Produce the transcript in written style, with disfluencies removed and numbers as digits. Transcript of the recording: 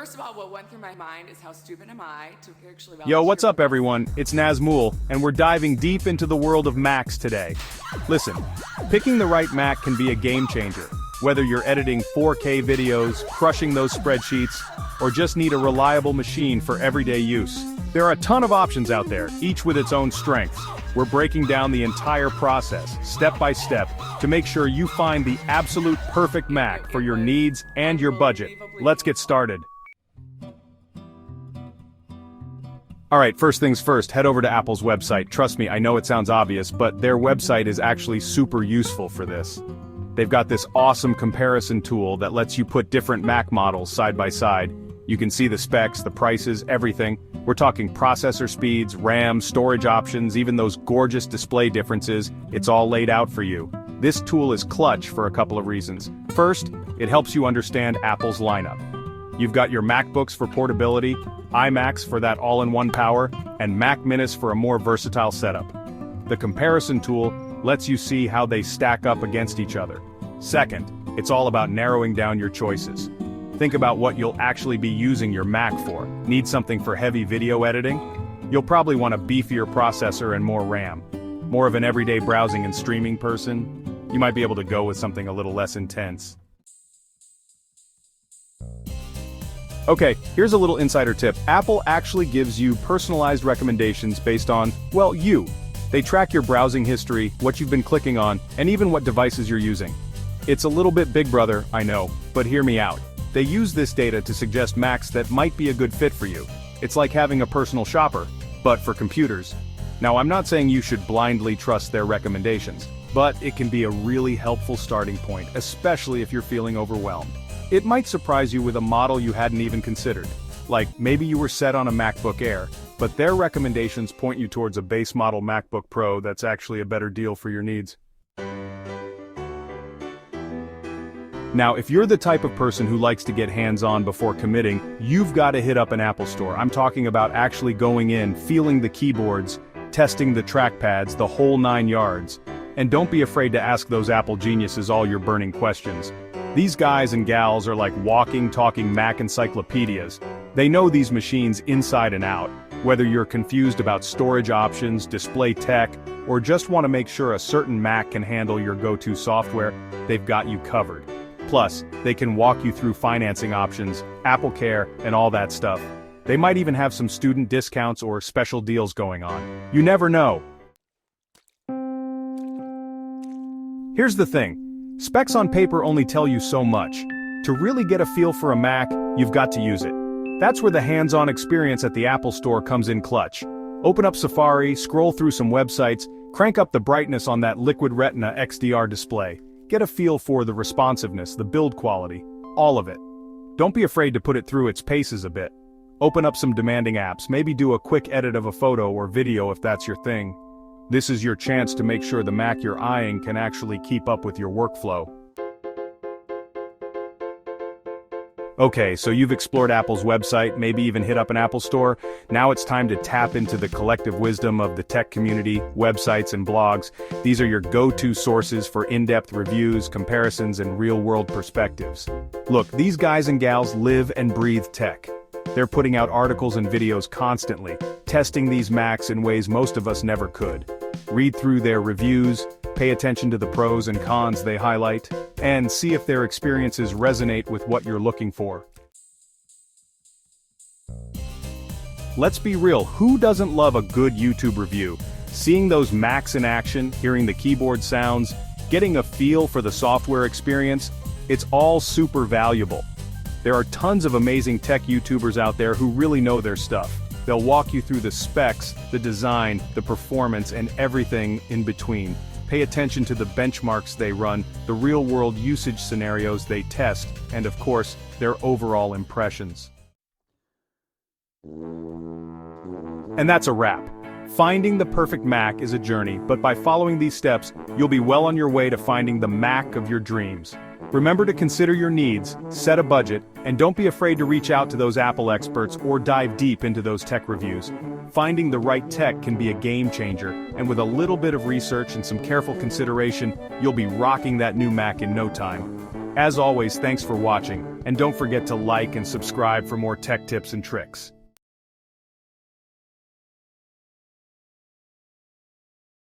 first of all, what went through my mind is how stupid am I to actually Yo, what's up everyone? It's Nazmul, and we're diving deep into the world of Macs today. Listen, picking the right Mac can be a game changer. Whether you're editing 4K videos, crushing those spreadsheets, or just need a reliable machine for everyday use. There are a ton of options out there, each with its own strengths. We're breaking down the entire process, step by step, to make sure you find the absolute perfect Mac for your needs and your budget. Let's get started. Alright, first things first, head over to Apple's website. Trust me, I know it sounds obvious, but their website is actually super useful for this. They've got this awesome comparison tool that lets you put different Mac models side by side. You can see the specs, the prices, everything. We're talking processor speeds, RAM, storage options, even those gorgeous display differences. It's all laid out for you. This tool is clutch for a couple of reasons. First, it helps you understand Apple's lineup. You've got your MacBooks for portability, iMacs for that all-in-one power, and Mac Minis for a more versatile setup. The comparison tool lets you see how they stack up against each other. Second, it's all about narrowing down your choices. Think about what you'll actually be using your Mac for. Need something for heavy video editing? You'll probably want a beefier processor and more RAM. More of an everyday browsing and streaming person? You might be able to go with something a little less intense. Okay, here's a little insider tip. Apple actually gives you personalized recommendations based on, well, you. They track your browsing history, what you've been clicking on, and even what devices you're using. It's a little bit Big Brother, I know, but hear me out. They use this data to suggest Macs that might be a good fit for you. It's like having a personal shopper, but for computers. Now, I'm not saying you should blindly trust their recommendations, but it can be a really helpful starting point, especially if you're feeling overwhelmed. It might surprise you with a model you hadn't even considered. Like, maybe you were set on a MacBook Air, but their recommendations point you towards a base model MacBook Pro that's actually a better deal for your needs. Now, if you're the type of person who likes to get hands-on before committing, you've got to hit up an Apple store. I'm talking about actually going in, feeling the keyboards, testing the trackpads, the whole 9 yards. And don't be afraid to ask those Apple geniuses all your burning questions. These guys and gals are like walking, talking Mac encyclopedias. They know these machines inside and out. Whether you're confused about storage options, display tech, or just want to make sure a certain Mac can handle your go-to software, they've got you covered. Plus, they can walk you through financing options, Apple Care, and all that stuff. They might even have some student discounts or special deals going on. You never know. Here's the thing. Specs on paper only tell you so much. To really get a feel for a Mac, you've got to use it. That's where the hands-on experience at the Apple Store comes in clutch. Open up Safari, scroll through some websites, crank up the brightness on that Liquid Retina XDR display. Get a feel for the responsiveness, the build quality, all of it. Don't be afraid to put it through its paces a bit. Open up some demanding apps, maybe do a quick edit of a photo or video if that's your thing. This is your chance to make sure the Mac you're eyeing can actually keep up with your workflow. Okay, so you've explored Apple's website, maybe even hit up an Apple store. Now it's time to tap into the collective wisdom of the tech community, websites and blogs. These are your go-to sources for in-depth reviews, comparisons, and real-world perspectives. Look, these guys and gals live and breathe tech. They're putting out articles and videos constantly, testing these Macs in ways most of us never could. Read through their reviews, pay attention to the pros and cons they highlight, and see if their experiences resonate with what you're looking for. Let's be real, who doesn't love a good YouTube review? Seeing those Macs in action, hearing the keyboard sounds, getting a feel for the software experience, it's all super valuable. There are tons of amazing tech YouTubers out there who really know their stuff. They'll walk you through the specs, the design, the performance, and everything in between. Pay attention to the benchmarks they run, the real-world usage scenarios they test, and of course, their overall impressions. And that's a wrap. Finding the perfect Mac is a journey, but by following these steps, you'll be well on your way to finding the Mac of your dreams. Remember to consider your needs, set a budget, and don't be afraid to reach out to those Apple experts or dive deep into those tech reviews. Finding the right tech can be a game changer, and with a little bit of research and some careful consideration, you'll be rocking that new Mac in no time. As always, thanks for watching, and don't forget to like and subscribe for more tech tips and tricks.